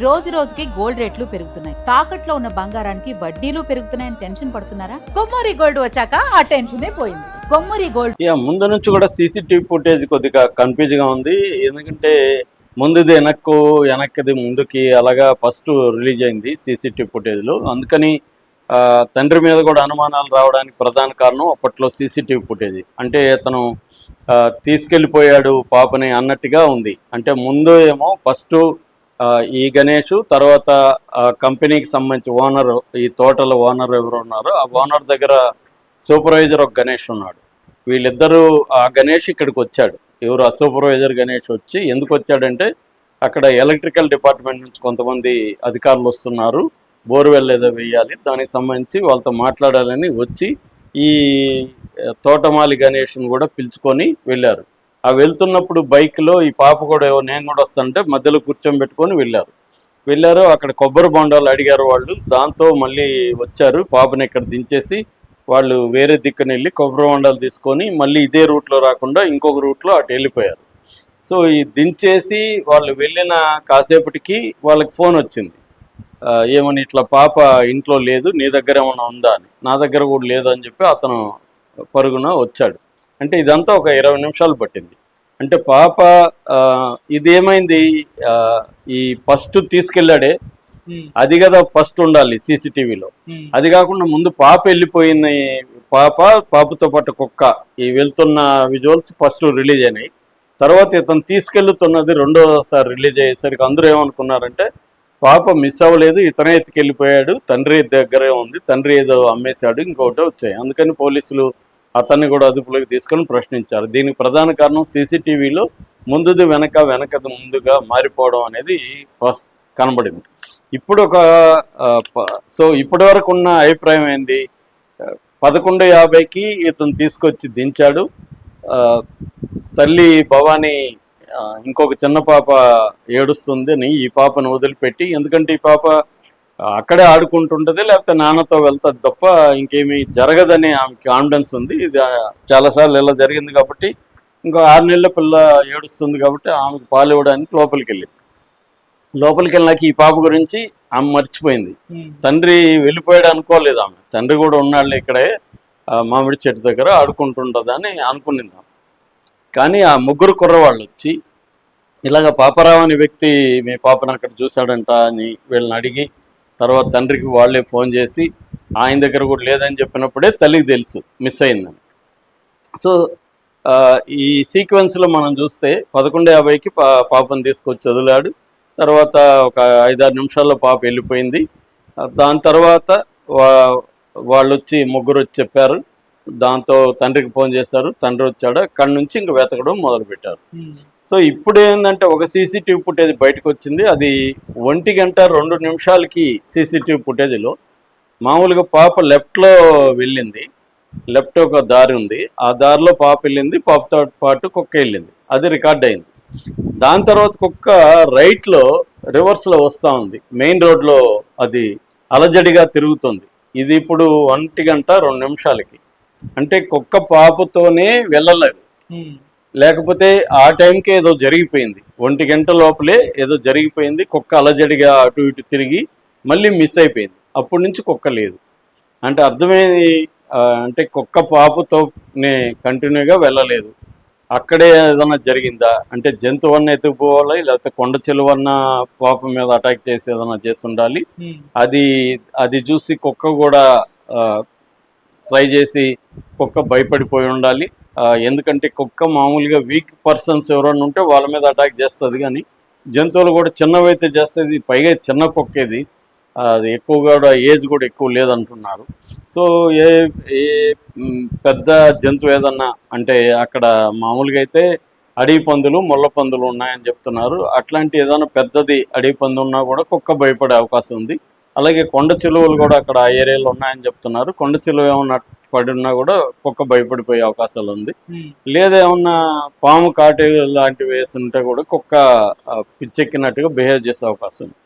రోజు రోజుకి గోల్డ్ రేట్లు పెరుగుతున్నాయి. తాకట్లో ఉన్న బంగారానికి వడ్డీలు పెరుగుతున్నాయని టెన్షన్ పడుతున్నారా? కొమ్మూరి గోల్డ్ వచ్చాక ఆ టెన్షనే పోయింది. కొమ్మూరి గోల్డ్ ముందు నుంచి కూడా సీసీటీవీ ఫుటేజ్ కొద్దిగా కన్ఫ్యూజ్ గా ఉంది. ఎందుకంటే ముందుది వెనక్కిది ముందుకి అలాగా ఫస్ట్ రిలీజ్ అయింది సీసీటీవీ ఫుటేజ్లో. అందుకని తండ్రి మీద కూడా అనుమానాలు రావడానికి ప్రధాన కారణం అప్పట్లో సీసీటీవీ ఫుటేజ్. అంటే అతను తీసుకెళ్ళిపోయాడు పాపని అన్నట్టుగా ఉంది. అంటే ముందు ఏమో ఫస్ట్ ఈ గణేష్, తర్వాత కంపెనీకి సంబంధించి ఓనర్, ఈ తోటల ఓనర్ ఎవరు ఉన్నారో ఆ ఓనర్ దగ్గర సూపర్వైజర్ ఒక గణేష్ ఉన్నాడు. వీళ్ళిద్దరూ ఆ గణేష్ ఇక్కడికి వచ్చాడు. ఎవరు ఆ సూపర్వైజర్ గణేష్ వచ్చి ఎందుకు వచ్చాడంటే అక్కడ ఎలక్ట్రికల్ డిపార్ట్మెంట్ నుంచి కొంతమంది అధికారులు వస్తున్నారు, బోర్వెల్ ఏదో వేయాలి, దానికి సంబంధించి వాళ్ళతో మాట్లాడాలని వచ్చి ఈ తోటమాలి గణేష్ను కూడా పిలుచుకొని వెళ్ళారు. ఆ వెళ్తున్నప్పుడు బైక్లో ఈ పాప కూడా నేను కూడా వస్తానంటే మధ్యలో కూర్చోబెట్టుకొని వెళ్ళారు. అక్కడ కొబ్బరి బొండాలు అడిగారు వాళ్ళు. దాంతో మళ్ళీ వచ్చారు, పాపని ఇక్కడ దించేసి వాళ్ళు వేరే దిక్కున వెళ్ళి కొబ్బరి బొండాలు తీసుకొని మళ్ళీ ఇదే రూట్లో రాకుండా ఇంకొక రూట్లో అటు వెళ్ళిపోయారు. సో ఈ దించేసి వాళ్ళు వెళ్ళిన కాసేపటికి వాళ్ళకి ఫోన్ వచ్చింది. ఏమని, ఇట్లా పాప ఇంట్లో లేదు, నీ దగ్గర ఏమైనా ఉందా అని. నా దగ్గర కూడా లేదు అని చెప్పి అతను పరుగున వచ్చాడు. అంటే ఇదంతా ఒక 20 నిమిషాలు పట్టింది. అంటే పాప ఇదేమైంది, ఈ ఫస్ట్ తీసుకెళ్ళాడే అది కదా ఫస్ట్ ఉండాలి సీసీటీవీలో. అది కాకుండా ముందు పాప వెళ్ళిపోయిన పాపతో పాటు కుక్క ఈ వెళ్తున్న విజువల్స్ ఫస్ట్ రిలీజ్ అయినాయి. తర్వాత ఇతను తీసుకెళ్తున్నది రెండోసారి రిలీజ్ అయ్యేసరికి అందరూ ఏమనుకున్నారంటే పాప మిస్ అవ్వలేదు, ఇతనే ఎత్తుకెళ్ళిపోయాడు, తండ్రి దగ్గరే ఉంది, తండ్రి ఏదో అమ్మేశాడు, ఇంకొకటి వచ్చాయి. అందుకని పోలీసులు అతన్ని కూడా అదుపులోకి తీసుకొని ప్రశ్నించారు. దీనికి ప్రధాన కారణం సీసీటీవీలో ముందుది వెనకది ముందుగా మారిపోవడం అనేది కనబడింది. ఇప్పుడు ఇప్పటి వరకు ఉన్న అభిప్రాయం ఏంది, 11:50కి ఇతను తీసుకొచ్చి దించాడు. తల్లి భవానీ ఇంకొక చిన్న పాప ఏడుస్తుంది అని ఈ పాపను వదిలిపెట్టి, ఎందుకంటే ఈ పాప అక్కడే ఆడుకుంటుంటుంది, లేకపోతే నాన్నతో వెళ్తుంది తప్ప ఇంకేమీ జరగదని ఆమెకి కాన్ఫిడెన్స్ ఉంది. ఇది చాలాసార్లు ఇలా జరిగింది కాబట్టి ఇంకో 6 నెలల పిల్ల ఏడుస్తుంది కాబట్టి ఆమెకు పాలు ఇవ్వడానికి లోపలికి వెళ్ళాక ఈ పాప గురించి ఆమె మర్చిపోయింది. తండ్రి వెళ్ళిపోయాడు అనుకోలేదు ఆమె. తండ్రి కూడా ఉన్నాళ్ళు ఇక్కడే మామిడి చెట్టు దగ్గర ఆడుకుంటుంటుందని అనుకునింది. కానీ ఆ ముగ్గురు కుర్రవాళ్ళు వచ్చి ఇలాగ పాపరావు అనే వ్యక్తి మీ పాపను అక్కడ చూశాడంట అని వీళ్ళని అడిగి, తర్వాత తండ్రికి వాళ్ళే ఫోన్ చేసి ఆయన దగ్గర కూడా లేదని చెప్పినప్పుడే తల్లికి తెలుసు మిస్ అయిందని. సో ఈ సీక్వెన్స్లో మనం చూస్తే 11:50కి పాపను తీసుకొచ్చి వదిలాడు. తర్వాత ఒక 5-6 నిమిషాల్లో పాప వెళ్ళిపోయింది. దాని తర్వాత వాళ్ళు వచ్చి ముగ్గురు వచ్చి చెప్పారు. దాంతో తండ్రికి ఫోన్ చేశారు, తండ్రి వచ్చాడు. అక్కడి నుంచి ఇంక వెతకడం మొదలుపెట్టారు. సో ఇప్పుడు ఏంటంటే ఒక సీసీటీవీ ఫుటేజ్ బయటకు వచ్చింది. అది 1:02 సీసీటీవీ ఫుటేజ్లో మామూలుగా పాప లెఫ్ట్లో వెళ్ళింది. లెఫ్ట్ ఒక దారి ఉంది, ఆ దారిలో పాప వెళ్ళింది, పాపతో పాటు కుక్క వెళ్ళింది, అది రికార్డ్ అయింది. దాని తర్వాత కుక్క రైట్లో రివర్స్లో వస్తూ ఉంది, మెయిన్ రోడ్లో అది అలజడిగా తిరుగుతుంది. ఇది ఇప్పుడు 1:02 అంటే కుక్క పాపతోనే వెళ్ళలేదు, లేకపోతే ఆ టైంకి ఏదో జరిగిపోయింది. 1 గంట లోపలే ఏదో జరిగిపోయింది. కుక్క అలజడిగా అటు ఇటు తిరిగి మళ్ళీ మిస్ అయిపోయింది. అప్పటి నుంచి కుక్క లేదు. అంటే అర్థమైంది, అంటే కుక్క పాపతోనే కంటిన్యూగా వెళ్ళలేదు. అక్కడే ఏదన్నా జరిగిందా అంటే జంతువన్న ఎత్తుకుపోవాలి, లేకపోతే కొండ చెలువన్న పాప మీద అటాక్ చేసి ఏదన్నా చేసి ఉండాలి. అది చూసి కుక్క కూడా ట్రై చేసి కుక్క భయపడిపోయి ఉండాలి. ఎందుకంటే కుక్క మామూలుగా వీక్ పర్సన్స్ ఎవరైనా ఉంటే వాళ్ళ మీద అటాక్ చేస్తుంది, కానీ జంతువులు కూడా చిన్నవైతే చేస్తుంది. పైగా చిన్న కుక్కేది, అది ఎక్కువగా ఏజ్ కూడా ఎక్కువ లేదంటున్నారు. సో ఏ పెద్ద జంతువు ఏదన్నా అంటే అక్కడ మామూలుగా అయితే అడవి పందులు, ముళ్ళ పందులు ఉన్నాయని చెప్తున్నారు. అట్లాంటి ఏదైనా పెద్దది అడవి పందు ఉన్నా కూడా కుక్క భయపడే అవకాశం ఉంది. అలాగే కొండ చిలువలు కూడా అక్కడ ఆ ఏరియాలో ఉన్నాయని చెప్తున్నారు. కొండ చిలువ ఏమన్నా పడి ఉన్నా కూడా కుక్క భయపడిపోయే అవకాశాలు ఉంది. లేదా ఏమన్నా పాము కాటు లాంటివి వేసి ఉంటే కూడా కుక్క పిచ్చెక్కినట్టుగా బిహేవ్ చేసే అవకాశం ఉంది.